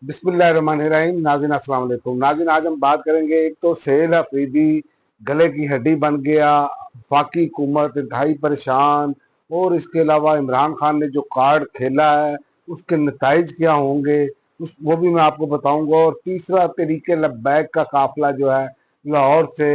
बिस्मिल्लाहिर्रहमानिर्रहीम। नाज़रीन अस्सलाम वालेकुम। नाज़रीन आज हम बात करेंगे, एक तो सहेल अफरीदी गले की हड्डी बन गया, वफाकी हुकूमत इंतहाई परेशान, और इसके अलावा इमरान खान ने जो कार्ड खेला है उसके नताइज क्या होंगे वो भी मैं आपको बताऊंगा। और तीसरा, तरीके लब्बैक का काफिला जो है लाहौर से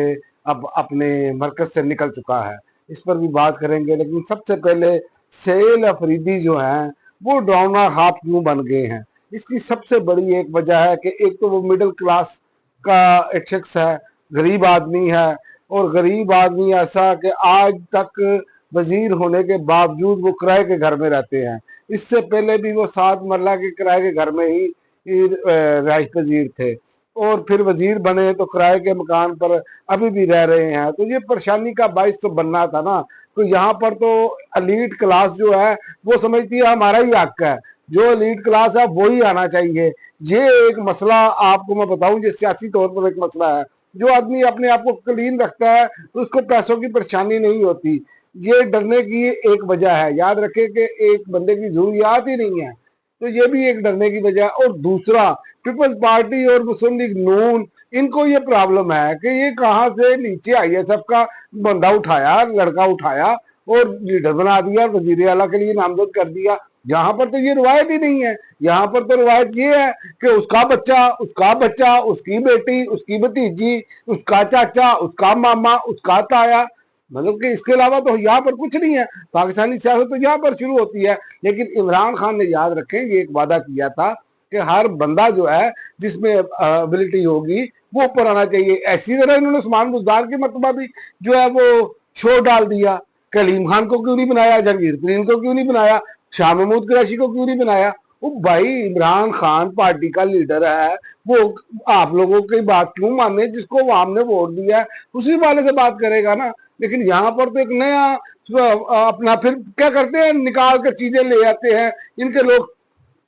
अब अपने मरकज से निकल चुका है, इस पर भी बात करेंगे। लेकिन सबसे पहले सहेल अफरीदी जो हैं वो डरावना ख्वाब क्यों बन गए हैं, इसकी सबसे बड़ी एक वजह है कि एक तो वो मिडिल क्लास का एक शख्स है, गरीब आदमी है। और गरीब आदमी ऐसा कि आज तक वजीर होने के बावजूद वो किराए के घर में रहते हैं। इससे पहले भी वो 7 मरला के किराए के घर में ही रिहाइश पजीर थे, और फिर वजीर बने तो किराए के मकान पर अभी भी रह रहे हैं। तो ये परेशानी का बाइस तो बनना था ना। तो यहाँ पर तो एलीट क्लास जो है वो समझती है हमारा ही हक है, जो एलीट क्लास है वो ही आना चाहिए। ये एक मसला आपको मैं बताऊं, ये सियासी तौर पर एक मसला है। जो आदमी अपने आप को क्लीन रखता है तो उसको पैसों की परेशानी नहीं होती। ये डरने की एक वजह है। याद रखें कि एक बंदे की जरूरियात ही नहीं है, तो ये भी एक डरने की वजह है। और दूसरा, पीपल्स पार्टी और मुस्लिम लीग नून, इनको ये प्रॉब्लम है कि ये कहाँ से नीचे आईएसएफ का बंदा उठाया, लड़का उठाया और लीडर बना दिया, वजीर आला के लिए नामजद कर दिया। यहाँ पर तो ये रिवायत ही नहीं है। यहाँ पर तो रिवायत ये है कि उसका बच्चा, उसका बच्चा, उसकी बेटी, उसकी भतीजी, उसका चाचा, उसका मामा, उसका ताया, मतलब कि इसके अलावा तो यहाँ पर कुछ नहीं है। पाकिस्तानी सियासत तो यहाँ पर शुरू होती है। लेकिन इमरान खान ने, याद रखें, ये एक वादा किया था कि हर बंदा जो है जिसमें एबिलिटी होगी वो ऊपर आना चाहिए। ऐसी तरह इन्होंने उस्मान बुज़दार की मरतबा भी जो है वो शोर डाल दिया। कलीम खान को क्यों नहीं बनाया, जहांगीर तरीन को क्यों नहीं बनाया, शाह महमूद कुरैशी को क्यों नहीं बनाया। वो भाई, इमरान खान पार्टी का लीडर है, वो आप लोगों की बात क्यों माने, जिसको आवाम ने वोट दिया है उसी वाले से बात करेगा ना। लेकिन यहाँ पर तो एक नया अपना फिर क्या करते हैं, निकाल कर चीजें ले आते हैं इनके लोग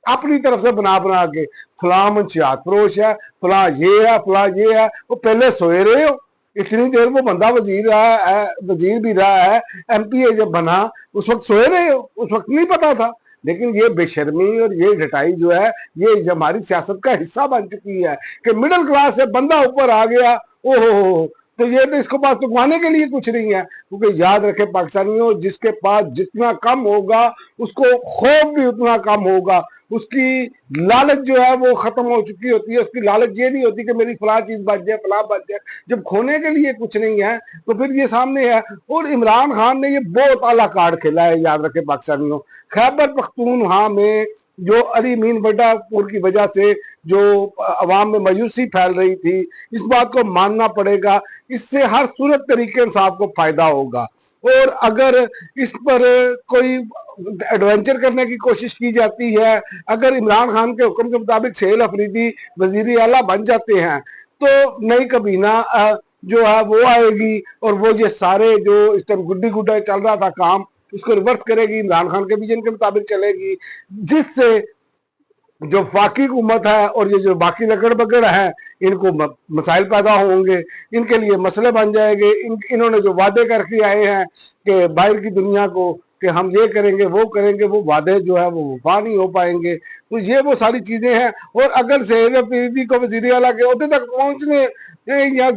अपनी तरफ से बना बना के। फलां मंशियात फरोश है, फलां ये है, फलां ये है। वो पहले सोए रहे हो इतनी देर, वो बंदा वजीर रहा है, वजीर भी रहा है, एमपीए जब बना उस वक्त सोए रहे हो, उस वक्त नहीं पता था। लेकिन ये बेशर्मी और ये ढटाई जो है ये हमारी सियासत का हिस्सा बन चुकी है कि मिडिल क्लास से बंदा ऊपर आ गया। ओहो, तो ये तो इसको पास तो खुआने के लिए कुछ नहीं है। क्योंकि याद रखे पाकिस्तानियों, जिसके पास जितना कम होगा उसको खौफ भी उतना कम होगा। उसकी लालच जो है वो खत्म हो चुकी होती है। उसकी लालच ये नहीं होती कि मेरी फलां चीज बच जाए, फलां बच जाए। जब खोने के लिए कुछ नहीं है तो फिर ये सामने है। और इमरान खान ने ये बहुत आला कार्ड खेला है, याद रखे पाकिस्तानियों। खैबर पख्तूनख्वा में जो अली मीन वड्डापुर की वजह से जो अवाम में मायूसी फैल रही थी, इस बात को मानना पड़ेगा। इससे हर सूरत तरीके इंसाफ को फायदा होगा। और अगर इस पर कोई एडवेंचर करने की कोशिश की जाती है, अगर इमरान खान के हुक्म के मुताबिक सहेल अफरीदी वजीर आला बन जाते हैं, तो नई कबीना जो है वो आएगी और वो ये सारे जो इस टाइम गुड्डी गुड्डा चल रहा था काम, उसको रिवर्स करेगी, इमरान खान के विजन के मुताबिक चलेगी। जिससे जो फाकी हुकूमत है और ये जो बाकी लकड़ बकड़ है, इनको मसाइल पैदा होंगे, इनके लिए मसले बन जाएंगे। इन्होंने जो वादे करके आए हैं कि बाहर की दुनिया को कि हम ये करेंगे वो वादे जो है वो वफा नहीं हो पाएंगे। तो ये वो सारी चीजें हैं। और अगर सहेल अफरीदी को वजीर आला के अहदे तक पहुंचने या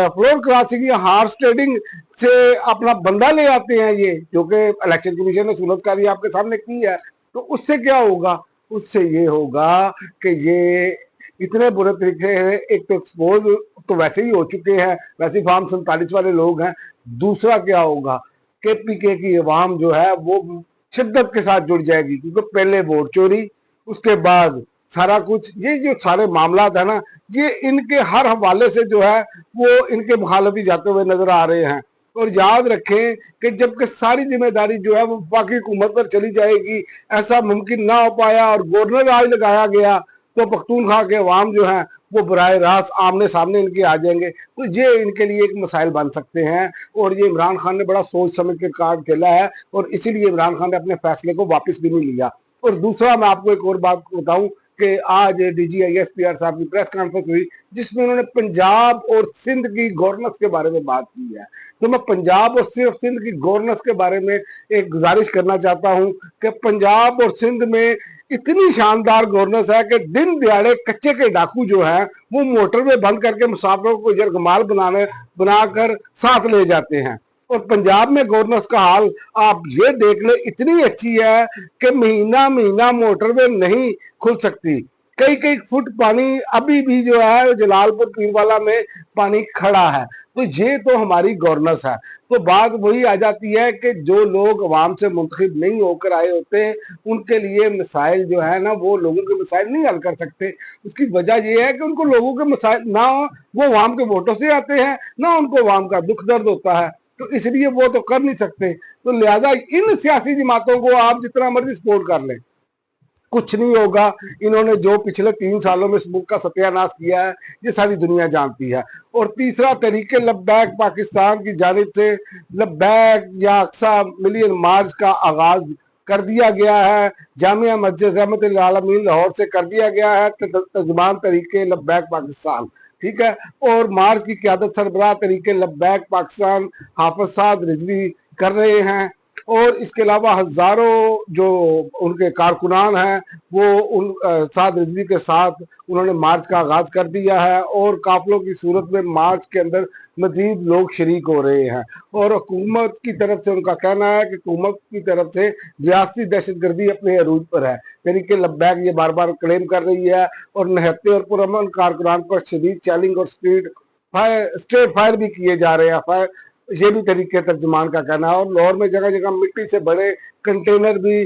फ्लोर क्रॉसिंग या हार्स ट्रेडिंग से अपना बंदा ले आते हैं, ये जो कि इलेक्शन कमीशन ने सूरतकारी आपके सामने की है, तो उससे क्या होगा? उससे ये होगा कि ये इतने बुरे तरीके हैं, एक तो एक्सपोज तो वैसे ही हो चुके हैं, वैसे फार्म 47 वाले लोग हैं। दूसरा क्या होगा कि पीके की अवाम जो है वो शिद्दत के साथ जुड़ जाएगी, क्योंकि पहले वोट चोरी, उसके बाद सारा कुछ, ये जो सारे मामला है ना, ये इनके हर हवाले से जो है वो इनके मुखालिफ ही जाते हुए नजर आ रहे हैं। और याद रखें कि जबकि सारी जिम्मेदारी जो है वो वफाकी हुकूमत पर चली जाएगी, ऐसा मुमकिन ना हो पाया और गवर्नर राज लगाया गया, तो पख्तूनख्वा के अवाम जो है वो बराह रास्त आमने सामने इनके आ जाएंगे। तो ये इनके लिए एक मसाइल बन सकते हैं। और ये इमरान खान ने बड़ा सोच समझ के कार्ड खेला है, और इसीलिए इमरान खान ने अपने फैसले को वापस भी नहीं लिया। और दूसरा, मैं आपको एक और बात बताऊं कि आज DGISPR साहब की प्रेस कॉन्फ्रेंस हुई जिसमें उन्होंने पंजाब और सिंध की गवर्नेंस के बारे में बात की है। तो मैं पंजाब और सिर्फ सिंध की गवर्नेंस के बारे में एक गुजारिश करना चाहता हूं कि पंजाब और सिंध में इतनी शानदार गवर्नेंस है कि दिन दिहाड़े कच्चे के डाकू जो है वो मोटरवे बंद करके मुसाफिरों को जरगमाल बनाकर साथ ले जाते हैं। और पंजाब में गवर्नेंस का हाल आप ये देख ले, इतनी अच्छी है कि महीना महीना मोटरवे नहीं खुल सकती। कई कई फुट पानी अभी भी जो है जलालपुर पीरवाला में पानी खड़ा है। तो ये तो हमारी गवर्नेंस है। तो बात वही आ जाती है कि जो लोग अवाम से मुंतखब नहीं होकर आए होते उनके लिए मसाइल जो है ना वो लोगों के मसाइल नहीं हल कर सकते। उसकी वजह यह है कि उनको लोगों के मसाइल ना वो अवाम के वोटों से आते हैं ना उनको अवाम का दुख दर्द होता है, तो इसलिए वो तो कर नहीं सकते। तो लिहाजा इन सियासी जमातों को आप जितना मर्जी सपोर्ट कर लें कुछ नहीं होगा। इन्होंने जो पिछले 3 सालों में इस मुल्क का सत्यानाश किया है ये सारी दुनिया जानती है। और तीसरा तरीके लब्बैक पाकिस्तान की जानिब से लब्बैक या अक्सा मिलियन मार्च का आगाज कर दिया गया है। जामिया मस्जिद रहमतुल आलमीन लाहौर से कर दिया गया है तर्जुमान तरीके लब्बैक पाकिस्तान, ठीक है। और मार्च की क़यादत सरबराह तरीके लब्बैक पाकिस्तान हाफिज साद रिजवी कर रहे हैं। और इसके अलावा हजारों जो उनके कारकुनान हैं वो उन साद रिजवी के साथ उन्होंने मार्च का आगाज कर दिया है और काफिलों की सूरत में मार्च के अंदर मजीद लोग शरीक हो रहे हैं। और हुकूमत की तरफ से उनका कहना है कि हुकूमत की तरफ से रियासती दहशत गर्दी अपने अरूज पर है। तहरीक लब्बैक ये बार बार क्लेम कर रही है और निहत्ते और पुरअमन कारकुनान पर शदीद चैलेंज और स्ट्रेट फायर भी किए जा रहे हैं। ये भी तरीके तर्जुमान का कहना है। और लाहौर में जगह जगह मिट्टी से बड़े कंटेनर भी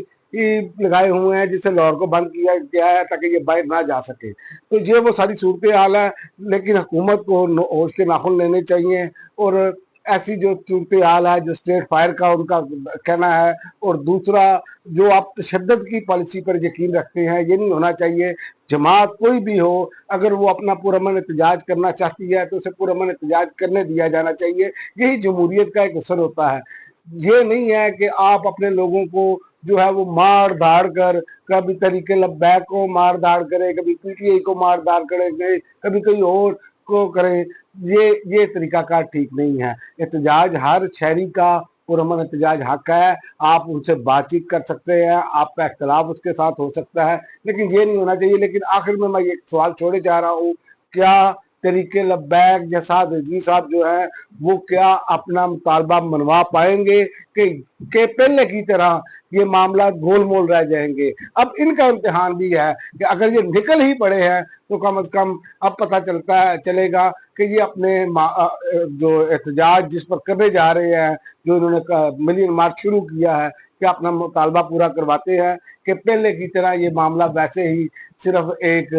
लगाए हुए हैं जिससे लाहौर को बंद किया गया है ताकि ये बाहर ना जा सके। तो ये वो सारी सूरत हाल है, लेकिन हुकूमत को होश के नाखुन लेने चाहिए। और ऐसी जो सूरत हाल है जो स्ट्रेट फायर का उनका कहना है, और दूसरा जो आप तशद्दुद की पॉलिसी पर यकीन रखते हैं, ये नहीं होना चाहिए। जमात कोई भी हो अगर वो अपना पुरअमन एहतजाज करना चाहती है तो उसे पुरअमन एहतजाज करने दिया जाना चाहिए। यही जमहूरियत का एक असर होता है। ये नहीं है कि आप अपने लोगों को जो है वो मार धाड़ कर, कभी तरीके लब्बैक को मार धाड़ करे, कभी PTI को मार धाड़ करेंगे, कभी कोई और को करें। ये तरीकाकार ठीक नहीं है। एहतजाज हर शहरी का पुरअमन एहतजाज हक है। आप उनसे बातचीत कर सकते हैं, आपका इख्तलाफ उसके साथ हो सकता है, लेकिन ये नहीं होना चाहिए। लेकिन आखिर में मैं ये सवाल छोड़े जा रहा हूँ, क्या तरीके लब्बैक या साद रिजवी साहब जो है वो क्या अपना मुतालबा मनवा पाएंगे कि पहले की तरह ये मामला गोलमोल रह जाएंगे? अब इनका इम्तिहान भी है कि अगर ये निकल ही पड़े हैं तो कम से कम अब पता चलेगा कि ये अपने जो एहतजाज जिस पर करने जा रहे हैं, जो इन्होंने मिलियन मार्च शुरू किया है, कि अपना मुतालबा पूरा करवाते हैं कि पहले की तरह ये मामला वैसे ही सिर्फ एक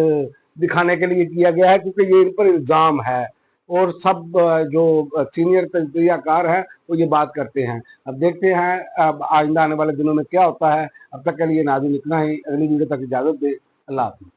दिखाने के लिए किया गया है, क्योंकि ये इन पर इल्जाम है। और सब जो सीनियर तजज़ियाकार हैं वो ये बात करते हैं। अब देखते हैं अब आइंदा आने वाले दिनों में क्या होता है। अब तक के लिए नाज़रीन इतना ही। अगली वीडियो तक इजाज़त दे। अल्लाह हाफ़िज़।